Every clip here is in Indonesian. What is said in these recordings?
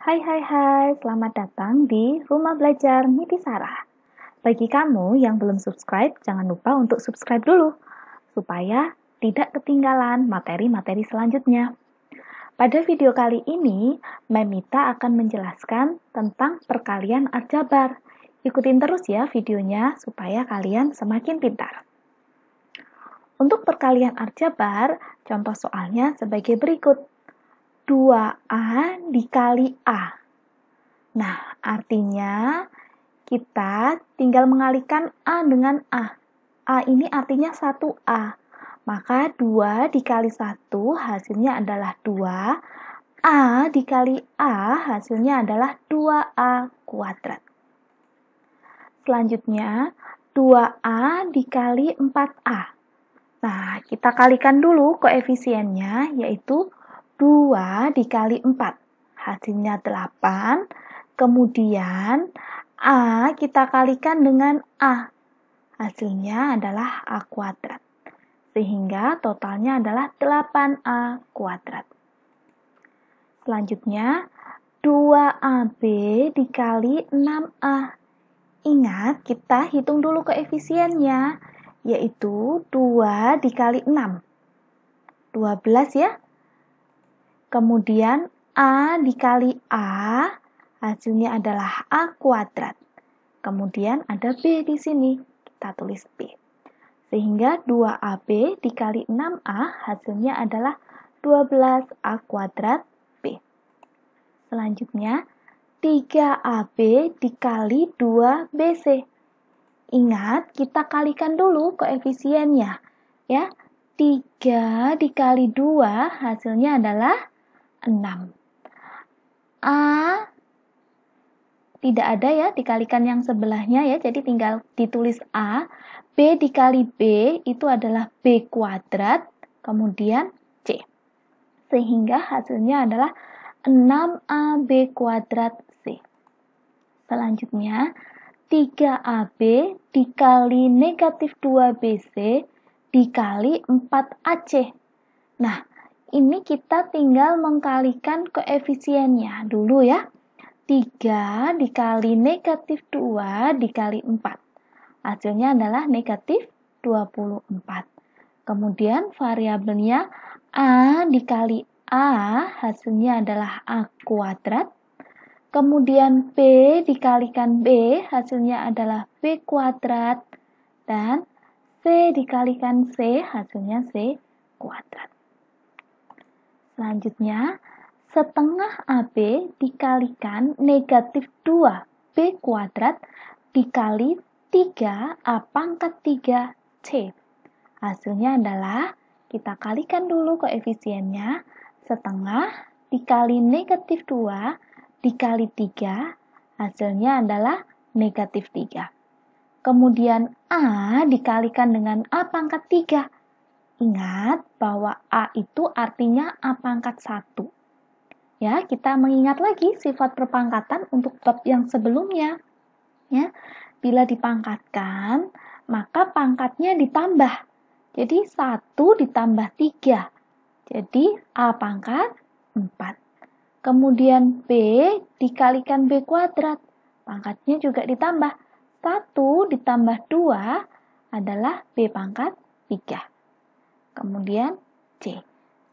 Hai, selamat datang di Rumah Belajar Nitisara. Bagi kamu yang belum subscribe, jangan lupa untuk subscribe dulu, supaya tidak ketinggalan materi-materi selanjutnya. Pada video kali ini, Memita akan menjelaskan tentang perkalian aljabar. Ikutin terus ya videonya, supaya kalian semakin pintar. Untuk perkalian aljabar, contoh soalnya sebagai berikut. 2A dikali A. Nah, artinya kita tinggal mengalihkan A dengan A. A ini artinya 1A. Maka 2 dikali 1 hasilnya adalah 2. A dikali A hasilnya adalah 2A kuadrat. Selanjutnya, 2A dikali 4A. Nah, kita kalikan dulu koefisiennya, yaitu 2 dikali 4. Hasilnya 8. Kemudian, A kita kalikan dengan A. Hasilnya adalah A kuadrat. Sehingga totalnya adalah 8A kuadrat. Selanjutnya, 2AB dikali 6A. Ingat, kita hitung dulu koefisiennya, yaitu 2 dikali 6. 12 ya. Kemudian A dikali A, hasilnya adalah A kuadrat. Kemudian ada B di sini, kita tulis B. Sehingga 2AB dikali 6A hasilnya adalah 12A kuadrat B. Selanjutnya, 3AB dikali 2BC. Ingat, kita kalikan dulu koefisiennya. Ya, 3 dikali 2 hasilnya adalah 6. A tidak ada ya, dikalikan yang sebelahnya ya, jadi tinggal ditulis A. B dikali B itu adalah B kuadrat, kemudian C. Sehingga hasilnya adalah 6AB kuadrat C. Selanjutnya, 3AB dikali negatif 2BC dikali 4AC. Nah, ini kita tinggal mengkalikan koefisiennya dulu ya. 3 dikali negatif 2 dikali 4. Hasilnya adalah negatif 24. Kemudian variabelnya A dikali A, hasilnya adalah A kuadrat. Kemudian B dikalikan B, hasilnya adalah B kuadrat. Dan C dikalikan C, hasilnya C kuadrat. Selanjutnya, setengah AB dikalikan negatif 2B kuadrat dikali 3A pangkat 3C. Hasilnya adalah, kita kalikan dulu koefisiennya, setengah dikali negatif 2 dikali 3, hasilnya adalah negatif 3. Kemudian A dikalikan dengan A pangkat 3. Ingat bahwa A itu artinya A pangkat 1. Ya, kita mengingat lagi sifat perpangkatan untuk bab yang sebelumnya. Ya, bila dipangkatkan, maka pangkatnya ditambah. Jadi 1 ditambah 3. Jadi A pangkat 4. Kemudian B dikalikan B kuadrat. Pangkatnya juga ditambah. 1 ditambah 2 adalah B pangkat 3. Kemudian C.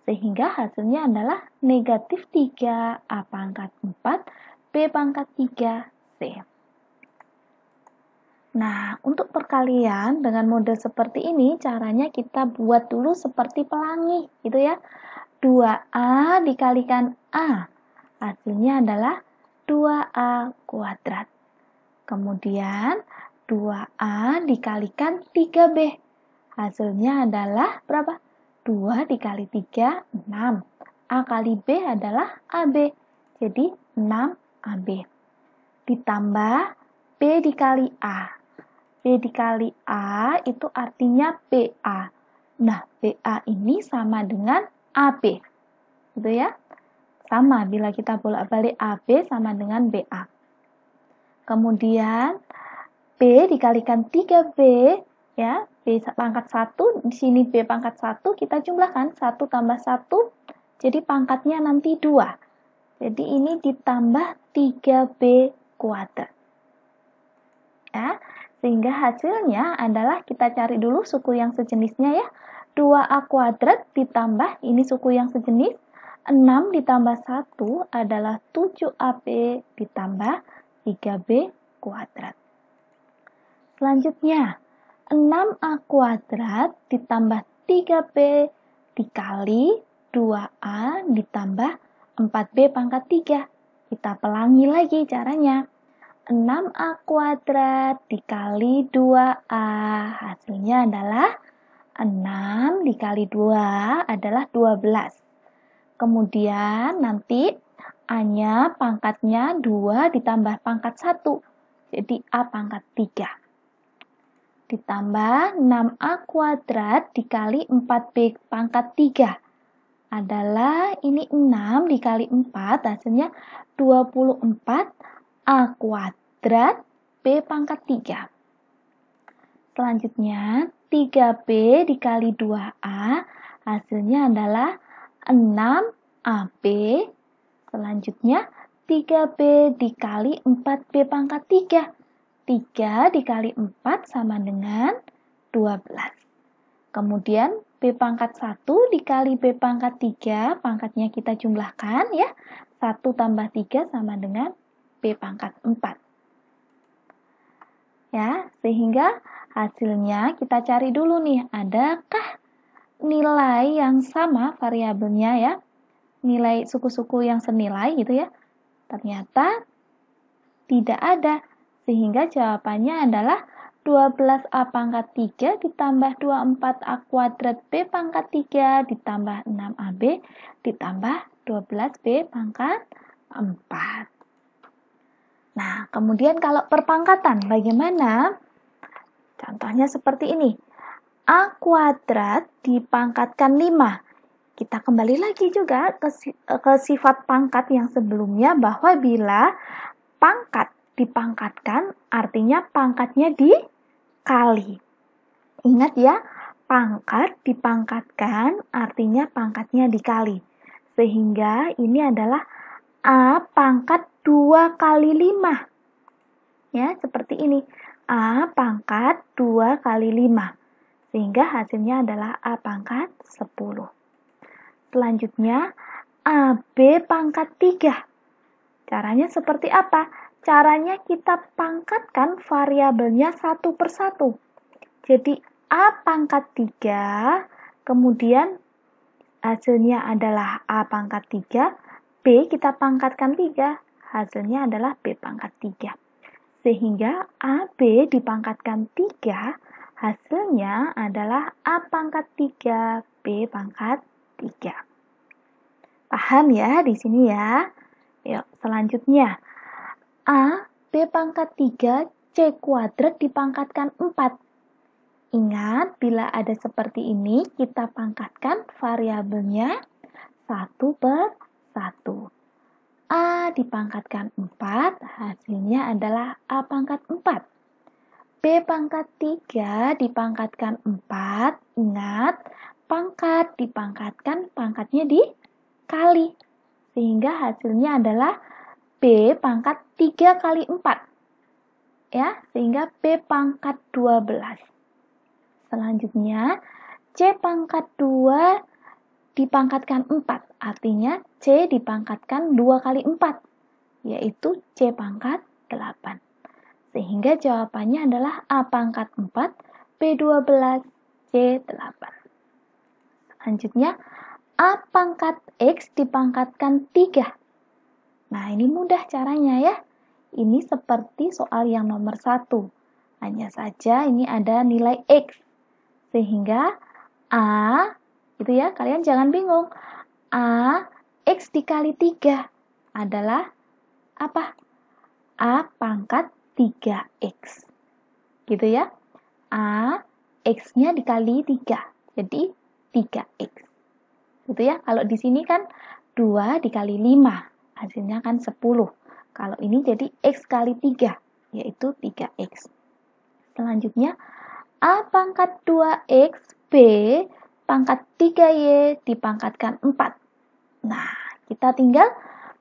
Sehingga hasilnya adalah negatif 3 A pangkat 4 B pangkat 3 C. Nah, untuk perkalian dengan model seperti ini, caranya kita buat dulu seperti pelangi, gitu ya. 2A dikalikan A, hasilnya adalah 2A kuadrat. Kemudian 2A dikalikan 3B, hasilnya adalah berapa? 2 dikali 3, 6. A kali B adalah AB, jadi 6AB. Ditambah B dikali A. B dikali A itu artinya BA. Nah, BA ini sama dengan AB. Gitu ya. Sama, bila kita bolak-balik AB sama dengan BA. Kemudian B dikalikan 3B, ya, B pangkat 1, di sini B pangkat 1, kita jumlahkan 1 tambah 1, jadi pangkatnya nanti 2. Jadi ini ditambah 3B kuadrat. Ya, sehingga hasilnya adalah kita cari dulu suku yang sejenisnya ya. 2A kuadrat ditambah ini suku yang sejenis. 6 ditambah 1 adalah 7AB ditambah 3B kuadrat. Selanjutnya, 6A kuadrat ditambah 3B dikali 2A ditambah 4B pangkat 3. Kita pelangi lagi caranya. 6A kuadrat dikali 2A. Hasilnya adalah 6 dikali 2 adalah 12. Kemudian nanti A-nya pangkatnya 2 ditambah pangkat 1. Jadi A pangkat 3. Ditambah 6A kuadrat dikali 4B pangkat 3. Adalah ini 6 dikali 4 hasilnya 24A kuadrat B pangkat 3. Selanjutnya 3B dikali 2A hasilnya adalah 6AB. Selanjutnya 3B dikali 4B pangkat 3. 3 dikali 4 sama dengan 12. Kemudian B pangkat 1 dikali B pangkat 3, pangkatnya kita jumlahkan ya. 1 tambah 3 sama dengan B pangkat 4. Ya, sehingga hasilnya kita cari dulu nih, adakah nilai yang sama variabelnya ya, nilai suku-suku yang senilai gitu ya. Ternyata tidak ada, sehingga jawabannya adalah 12A pangkat 3 ditambah 24A kuadrat B pangkat 3 ditambah 6AB ditambah 12B pangkat 4. Nah, kemudian kalau perpangkatan bagaimana? Contohnya seperti ini. A kuadrat dipangkatkan 5. Kita kembali lagi juga ke sifat pangkat yang sebelumnya, bahwa bila pangkat dipangkatkan artinya pangkatnya dikali. Ingat ya, pangkat dipangkatkan artinya pangkatnya dikali. Sehingga ini adalah A pangkat 2 kali 5. Ya, seperti ini. A pangkat 2 kali 5. Sehingga hasilnya adalah A pangkat 10. Selanjutnya, AB pangkat 3. Caranya seperti apa? Caranya kita pangkatkan variabelnya satu per satu. Jadi, A pangkat 3, kemudian hasilnya adalah A pangkat 3, B kita pangkatkan 3, hasilnya adalah B pangkat 3. Sehingga AB dipangkatkan 3, hasilnya adalah A pangkat 3, B pangkat 3. Paham ya di sini ya? Yuk, selanjutnya. A, B pangkat 3, C kuadrat dipangkatkan 4. Ingat, bila ada seperti ini, kita pangkatkan variabelnya 1 per 1. A dipangkatkan 4, hasilnya adalah A pangkat 4. B pangkat 3 dipangkatkan 4, ingat, pangkat dipangkatkan, pangkatnya dikali. Sehingga hasilnya adalah B pangkat 3 kali 4. Ya, sehingga B pangkat 12. Selanjutnya, C pangkat 2 dipangkatkan 4. Artinya C dipangkatkan 2 kali 4, yaitu C pangkat 8. Sehingga jawabannya adalah A pangkat 4, B 12, C 8. Selanjutnya, A pangkat X dipangkatkan 3. Nah, ini mudah caranya ya. Ini seperti soal yang nomor 1. Hanya saja ini ada nilai X. Sehingga A, gitu ya, kalian jangan bingung. A, X dikali 3 adalah apa? A pangkat 3X. Gitu ya. A, X-nya dikali 3. Jadi 3X. Gitu ya. Kalau di sini kan 2 dikali 5. Hasilnya kan 10. Kalau ini jadi X kali 3. Yaitu 3X. Selanjutnya, A pangkat 2X, B pangkat 3Y dipangkatkan 4. Nah, kita tinggal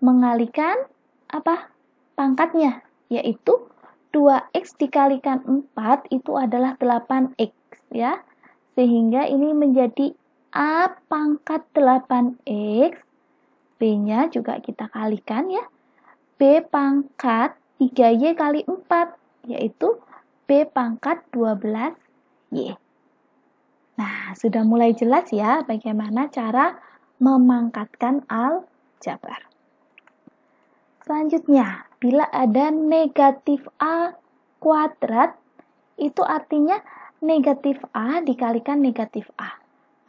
Mengalihkan apa? Pangkatnya, yaitu 2x dikalikan 4 itu adalah 8x ya. Sehingga ini menjadi A pangkat 8x, B-nya juga kita kalikan ya. B pangkat 3y kali 4, yaitu B pangkat 12y. Nah, sudah mulai jelas ya bagaimana cara memangkatkan aljabar. Selanjutnya, bila ada negatif A kuadrat, itu artinya negatif A dikalikan negatif A.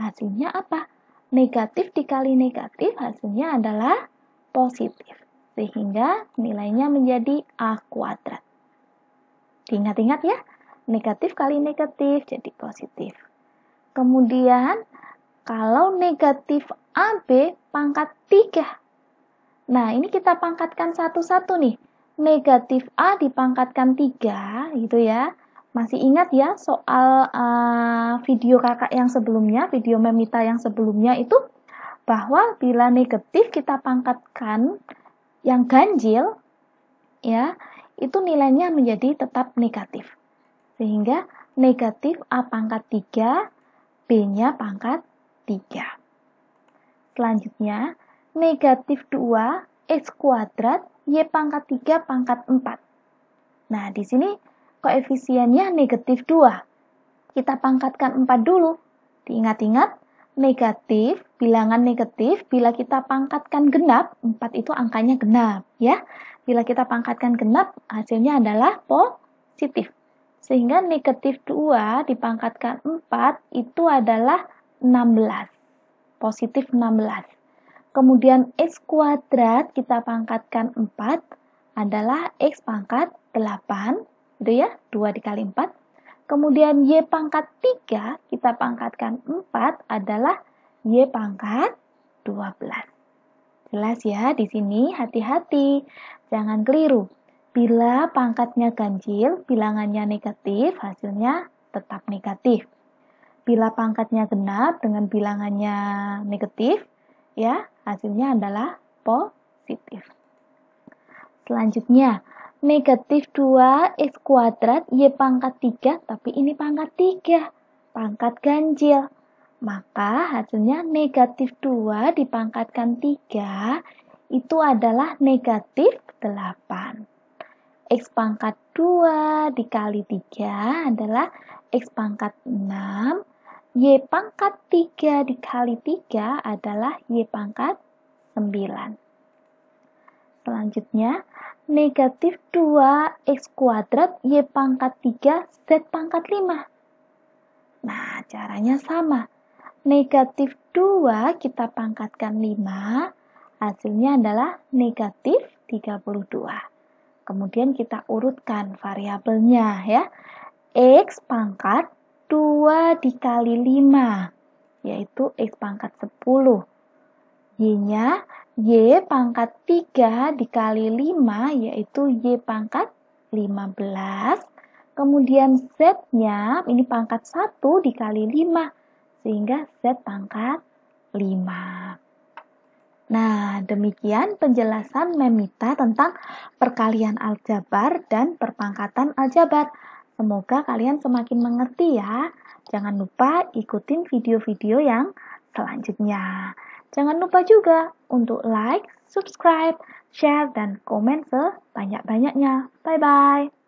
Hasilnya apa? Negatif dikali negatif hasilnya adalah positif. Sehingga nilainya menjadi A kuadrat. Diingat-ingat ya, negatif kali negatif jadi positif. Kemudian, kalau negatif AB pangkat 3. Nah, ini kita pangkatkan satu-satu nih. Negatif A dipangkatkan 3, gitu ya. Masih ingat ya soal video kakak yang sebelumnya, video Memita yang sebelumnya itu, bahwa bila negatif kita pangkatkan yang ganjil, ya, itu nilainya menjadi tetap negatif. Sehingga negatif A pangkat 3, B-nya pangkat 3. Selanjutnya, negatif 2, X kuadrat, Y pangkat 3 pangkat 4. Nah, di sini koefisiennya negatif 2. Kita pangkatkan 4 dulu. Diingat-ingat, negatif, bilangan negatif, bila kita pangkatkan genap, 4 itu angkanya genap, ya. Bila kita pangkatkan genap, hasilnya adalah positif. Sehingga negatif 2 dipangkatkan 4 itu adalah 16. Positif 16. Kemudian X kuadrat kita pangkatkan 4 adalah X pangkat 8, gitu ya, 2 dikali 4. Kemudian Y pangkat 3 kita pangkatkan 4 adalah Y pangkat 12. Jelas ya, di sini hati-hati, jangan keliru. Bila pangkatnya ganjil, bilangannya negatif, hasilnya tetap negatif. Bila pangkatnya genap dengan bilangannya negatif, ya, hasilnya adalah positif. Selanjutnya, negatif 2 X kuadrat Y pangkat 3, tapi ini pangkat 3, pangkat ganjil. Maka hasilnya negatif 2 dipangkatkan 3, itu adalah negatif 8. X pangkat 2 dikali 3 adalah X pangkat 6, Y pangkat 3 dikali 3 adalah Y pangkat 9. Selanjutnya, negatif 2 X kuadrat Y pangkat 3 Z pangkat 5. Nah, caranya sama. Negatif 2 kita pangkatkan 5, hasilnya adalah negatif 32. Kemudian kita urutkan variabelnya ya. X pangkat 2 dikali 5, yaitu X pangkat 10. Y-nya Y pangkat 3 dikali 5, yaitu Y pangkat 15. Kemudian Z-nya, ini pangkat 1 dikali 5, sehingga Z pangkat 5. Nah, demikian penjelasan Memita tentang perkalian aljabar dan perpangkatan aljabar. Semoga kalian semakin mengerti ya. Jangan lupa ikutin video-video yang selanjutnya. Jangan lupa juga untuk like, subscribe, share, dan komen sebanyak-banyaknya. Bye-bye.